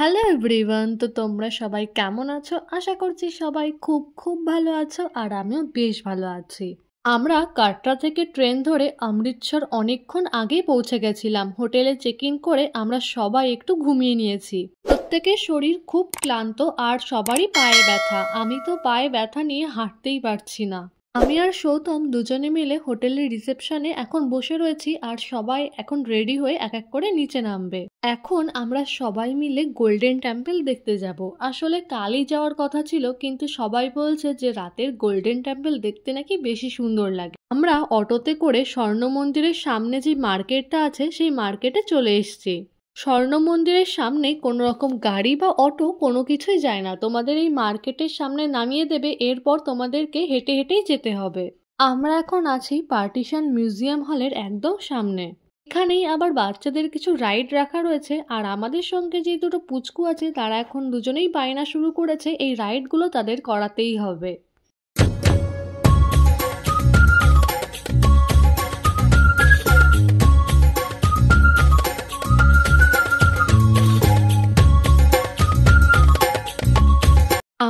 Hello everyone, তো তোমরা সবাই কেমন আছো? আশা করছি সবাই খুব খুব ভালো আছো, আর আমিও বেশ ভালো আছি। আমরা কাটরা থেকে ট্রেন ধরে অমৃতসর অনেকক্ষণ আগেই পৌঁছে গেছিলাম। হোটেলে চেক ইন করে আমরা সবাই একটু ঘুমিয়ে নিয়েছি। প্রত্যেকের শরীর খুব ক্লান্ত আর সবারই পায়ে ব্যথা। আমি তো পায়ে ব্যথা নিয়ে হাঁটতেই পারছি না। আমি আর সৌতম দুজনে মিলে হোটেলের রিসেপশনে এখন বসে রয়েছি, আর সবাই এখন রেডি হয়ে এক এক করে নিচে নামবে। এখন আমরা সবাই মিলে গোল্ডেন টেম্পল দেখতে যাব। আসলে কালই যাওয়ার কথা ছিল, কিন্তু সবাই বলছে যে রাতের গোল্ডেন টেম্পল দেখতে নাকি বেশি সুন্দর লাগে। আমরা অটোতে করে স্বর্ণ মন্দিরের সামনে যে মার্কেটটা আছে সেই মার্কেটে চলে এসেছি। স্বর্ণ মন্দিরের সামনে কোনো রকম গাড়ি বা অটো কোনো কিছুই যায় না, তোমাদের এই মার্কেটের সামনে নামিয়ে দেবে, এরপর তোমাদেরকে হেঁটে হেঁটেই যেতে হবে। আমরা এখন আছি পার্টিশন মিউজিয়াম হলের একদম সামনে। এখানেই আবার বাচ্চাদের কিছু রাইড রাখা রয়েছে, আর আমাদের সঙ্গে যে দুটো পুচকু আছে তারা এখন দুজনেই বায়না শুরু করেছে এই রাইডগুলো তাদের করাতেই হবে।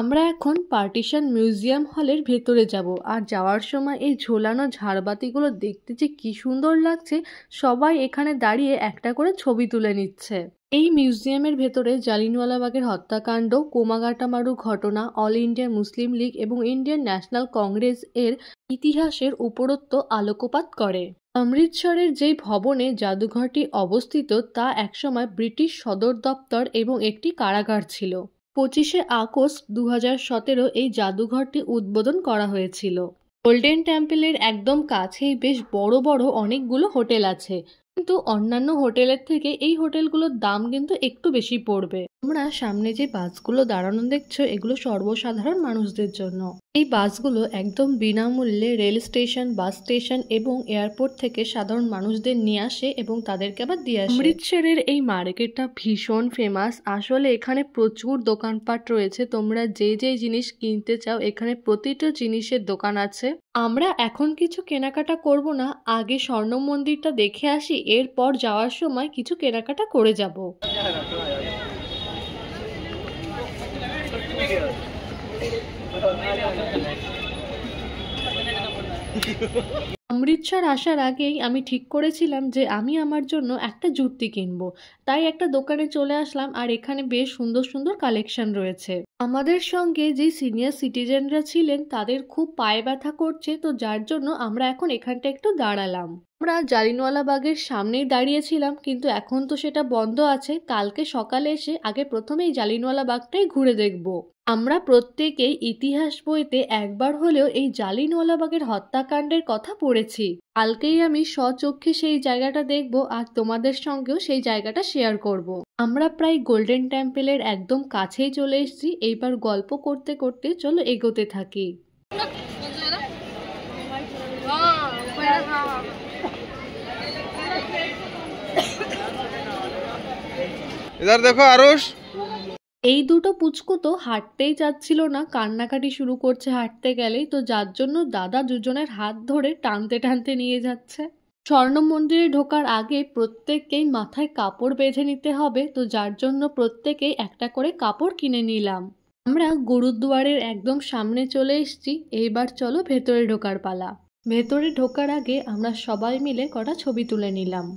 আমরা এখন পার্টিশন মিউজিয়াম হলের ভেতরে যাব, আর যাওয়ার সময় এই ঝোলানো ঝাড়বাতিগুলো দেখতে যে কি সুন্দর লাগছে। সবাই এখানে দাঁড়িয়ে একটা করে ছবি তুলে নিচ্ছে। এই মিউজিয়ামের ভেতরে জালিয়ানওয়ালাবাগের হত্যাকাণ্ড, কোমাগাটামারু ঘটনা, অল ইন্ডিয়া মুসলিম লীগ এবং ইন্ডিয়ান ন্যাশনাল কংগ্রেস এর ইতিহাসের উপরত্ব আলোকপাত করে। অমৃতসরের যেই ভবনে জাদুঘরটি অবস্থিত তা একসময় ব্রিটিশ সদর দপ্তর এবং একটি কারাগার ছিল। 25শে আগস্ট 2017 এই জাদুঘরটি উদ্বোধন করা হয়েছিল। গোল্ডেন টেম্পলের একদম কাছেই বেশ বড় বড় অনেকগুলো হোটেল আছে, কিন্তু অন্যান্য হোটেলের থেকে এই হোটেলগুলোর দাম কিন্তু একটু বেশি পড়বে। তোমরা সামনে যে বাসগুলো দাঁড়ানো দেখছো এগুলো সর্বসাধারণ মানুষদের জন্য। এই বাসগুলো একদম বিনামূল্যে রেল স্টেশন, বাস স্টেশন এবং এয়ারপোর্ট থেকে সাধারণ মানুষদের নিয়ে আসে এবং তাদেরকে আবার দিয়ে আসে। অমৃতসরের এই মার্কেটটা ভীষণ ফেমাস। আসলে এখানে প্রচুর দোকানপাট রয়েছে, তোমরা যে যে জিনিস কিনতে চাও এখানে প্রতিটা জিনিসের দোকান আছে। আমরা এখন কিছু কেনাকাটা করব না, আগে স্বর্ণ মন্দিরটা দেখে আসি, এরপর যাওয়ার সময় কিছু কেনাকাটা করে যাব। অমৃতসর আসার আগেই আমি ঠিক করেছিলাম যে আমি আমার জন্য একটা জুতি কিনবো, তাই একটা দোকানে চলে আসলাম, আর এখানে বেশ সুন্দর সুন্দর কালেকশন রয়েছে। আমাদের সঙ্গে যে সিনিয়র সিটিজেনরা ছিলেন তাদের খুব পায়ে ব্যথা করছে, তো যার জন্য আমরা এখন এখানটা একটু দাঁড়ালাম। আমরা জালিয়ানওয়ালাবাগের সামনেই দাঁড়িয়েছিলাম, কিন্তু এখন তো সেটা বন্ধ আছে। কালকে সকালে এসে আগে প্রথমেই জালিয়ানওয়ালাবাগটাই ঘুরে দেখব। আমরা প্রত্যেকেই ইতিহাস বইতে একবার হলেও এই জালিয়ানওয়ালাবাগের হত্যাকাণ্ডের কথা পড়েছি। কালকেই আমি স্বচক্ষে সেই জায়গাটা দেখব, আর তোমাদের সঙ্গেও সেই জায়গাটা শেয়ার করব। আমরা প্রায় গোল্ডেন টেম্পলের একদম কাছেই চলে এসেছি। এইবার গল্প করতে করতে চলো এগোতে থাকি। इधर देखो आरुष। এই দুটো পুচকু তো হাঁটতেই চাচ্ছিল না, কান্নাকাটি শুরু করছে হাঁটতে গেলেই, তো যার জন্য দাদা দুজনের হাত ধরে টানতে টানতে নিয়ে যাচ্ছে। স্বর্ণ মন্দিরে ঢোকার আগে প্রত্যেককেই মাথায় কাপড় বেঁধে নিতে হবে, তো যার জন্য প্রত্যেকেই একটা করে কাপড় কিনে নিলাম। আমরা গুরুদুয়ারের একদম সামনে চলে এসেছি। এইবার চলো ভেতরে ঢোকার পালা। ভেতরে ঢোকার আগে আমরা সবাই মিলে কটা ছবি তুলে নিলাম।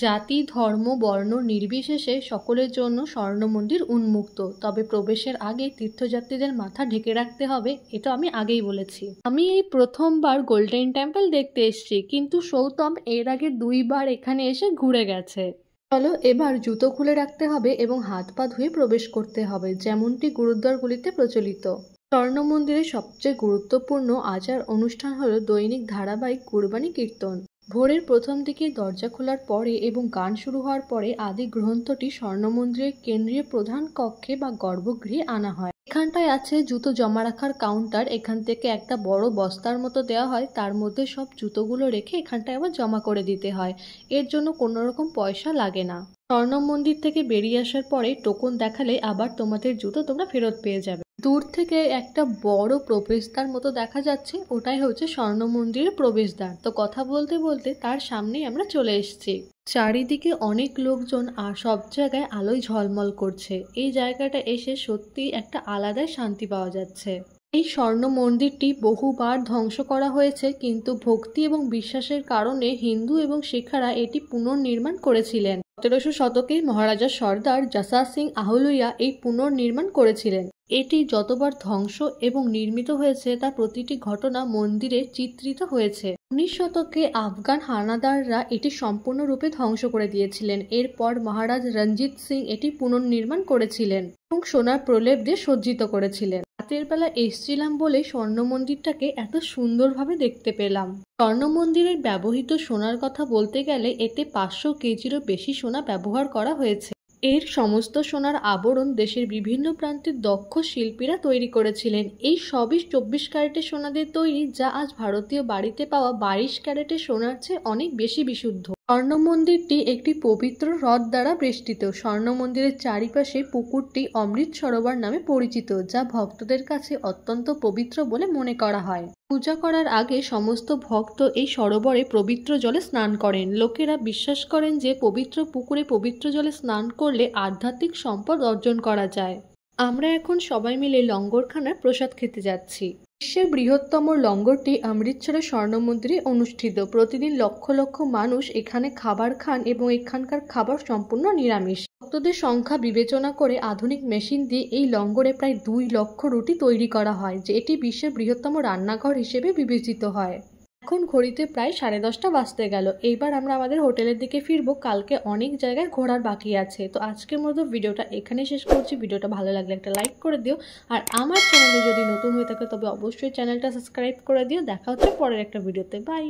জাতি, ধর্ম, বর্ণ নির্বিশেষে সকলের জন্য স্বর্ণ মন্দির উন্মুক্ত, তবে প্রবেশের আগে তীর্থযাত্রীদের মাথা ঢেকে রাখতে হবে, এটা আমি আগেই বলেছি। আমি এই প্রথমবার গোল্ডেন টেম্পল দেখতে এসেছি, কিন্তু সৌতম এর আগে 2বার এখানে এসে ঘুরে গেছে। চলো এবার জুতো খুলে রাখতে হবে এবং হাত পা ধুয়ে প্রবেশ করতে হবে, যেমনটি গুরুদ্বারগুলিতে প্রচলিত। স্বর্ণ মন্দিরের সবচেয়ে গুরুত্বপূর্ণ আচার অনুষ্ঠান হলো দৈনিক ধারাবাহিক কুরবানি কীর্তন। ভোরের প্রথম দিকে দরজা খোলার পরে এবং গান শুরু হওয়ার পরে আদি গ্রন্থটি স্বর্ণ মন্দিরের কেন্দ্রীয় প্রধান কক্ষে বা গর্ভগৃহে আনা হয়। এখানটায় আছে জুতো জমা রাখার কাউন্টার। এখান থেকে একটা বড় বস্তার মতো দেওয়া হয়, তার মধ্যে সব জুতোগুলো রেখে এখানটায় আবার জমা করে দিতে হয়। এর জন্য কোনো রকম পয়সা লাগে না। স্বর্ণ মন্দির থেকে বেরিয়ে আসার পরে টোকন দেখালে আবার তোমাদের জুতো তোমরা ফেরত পেয়ে যাবে। দূর থেকে একটা বড় প্রবেশদ্বার মতো দেখা যাচ্ছে, ওটাই হচ্ছে স্বর্ণ মন্দিরের প্রবেশদ্বার। তো কথা বলতে বলতে তার সামনেই আমরা চলে এসেছি। চারিদিকে অনেক লোকজন আর সব জায়গায় আলোয় ঝলমল করছে। এই জায়গাটা এসে সত্যি একটা আলাদাই শান্তি পাওয়া যাচ্ছে। এই স্বর্ণ মন্দিরটি বহুবার ধ্বংস করা হয়েছে, কিন্তু ভক্তি এবং বিশ্বাসের কারণে হিন্দু এবং শিখরা এটি পুনর্নির্মাণ করেছিলেন। ১৭০০ শতকে মহারাজা সর্দার জাসা সিং আহলুইয়া এই পুনর্নির্মাণ করেছিলেন। এটি যতবার ধ্বংস এবং নির্মিত হয়েছে তা প্রতিটি ঘটনা মন্দিরে চিত্রিত হয়েছে। ১৯ শতকে আফগান হানাদাররা এটি সম্পূর্ণরূপে ধ্বংস করে দিয়েছিলেন। এরপর মহারাজ রঞ্জিত সিং এটি পুনর্নির্মাণ করেছিলেন এবং সোনার প্রলেপ দিয়ে সজ্জিত করেছিলেন। রাতের বেলা এসেছিলাম বলে স্বর্ণ মন্দিরটাকে এত সুন্দরভাবে দেখতে পেলাম। স্বর্ণ মন্দিরের ব্যবহৃত সোনার কথা বলতে গেলে এতে ৫০০ কেজিরও বেশি সোনা ব্যবহার করা হয়েছে। এর সমস্ত সোনার আবরণ দেশের বিভিন্ন প্রান্তের দক্ষ শিল্পীরা তৈরি করেছিলেন। এই সবই ২৪ ক্যারেটের সোনা দিয়ে তৈরি, যা আজ ভারতীয় বাড়িতে পাওয়া ২২ ক্যারেটের সোনার চেয়ে অনেক বেশি বিশুদ্ধ। স্বর্ণ মন্দিরটি একটি পবিত্র হ্রদ দ্বারা বেষ্টিত। স্বর্ণ মন্দিরের চারিপাশে পুকুরটি অমৃত সরোবর নামে পরিচিত, যা ভক্তদের কাছে অত্যন্ত পবিত্র বলে মনে করা হয়। পূজা করার আগে সমস্ত ভক্ত এই সরোবরে পবিত্র জলে স্নান করেন। লোকেরা বিশ্বাস করেন যে পবিত্র পুকুরে পবিত্র জলে স্নান করলে আধ্যাত্মিক সম্পদ অর্জন করা যায়। আমরা এখন সবাই মিলে লঙ্গরখানার প্রসাদ খেতে যাচ্ছি। বিশ্বের বৃহত্তম লঙ্গরটি অমৃতসরের স্বর্ণ মন্দিরে অনুষ্ঠিত। প্রতিদিন লক্ষ লক্ষ মানুষ এখানে খাবার খান এবং এখানকার খাবার সম্পূর্ণ নিরামিষ। ভক্তদের সংখ্যা বিবেচনা করে আধুনিক মেশিন দিয়ে এই লঙ্গরে প্রায় ২ লক্ষ রুটি তৈরি করা হয়, যে এটি বিশ্বের বৃহত্তম রান্নাঘর হিসেবে বিবেচিত হয়। এখন ঘড়িতে প্রায় ১০:৩০ বাজতে গেল। এইবার আমরা আমাদের হোটেলের দিকে ফিরবো। কালকে অনেক জায়গায় ঘোরার বাকি আছে। তো আজকের মতো ভিডিওটা এখানে শেষ করছি। ভিডিওটা ভালো লাগলে একটা লাইক করে দিও, আর আমার চ্যানেলে যদি নতুন হয়ে থাকে তবে অবশ্যই চ্যানেলটা সাবস্ক্রাইব করে দিও। দেখা হচ্ছে পরের একটা ভিডিওতে। বাই।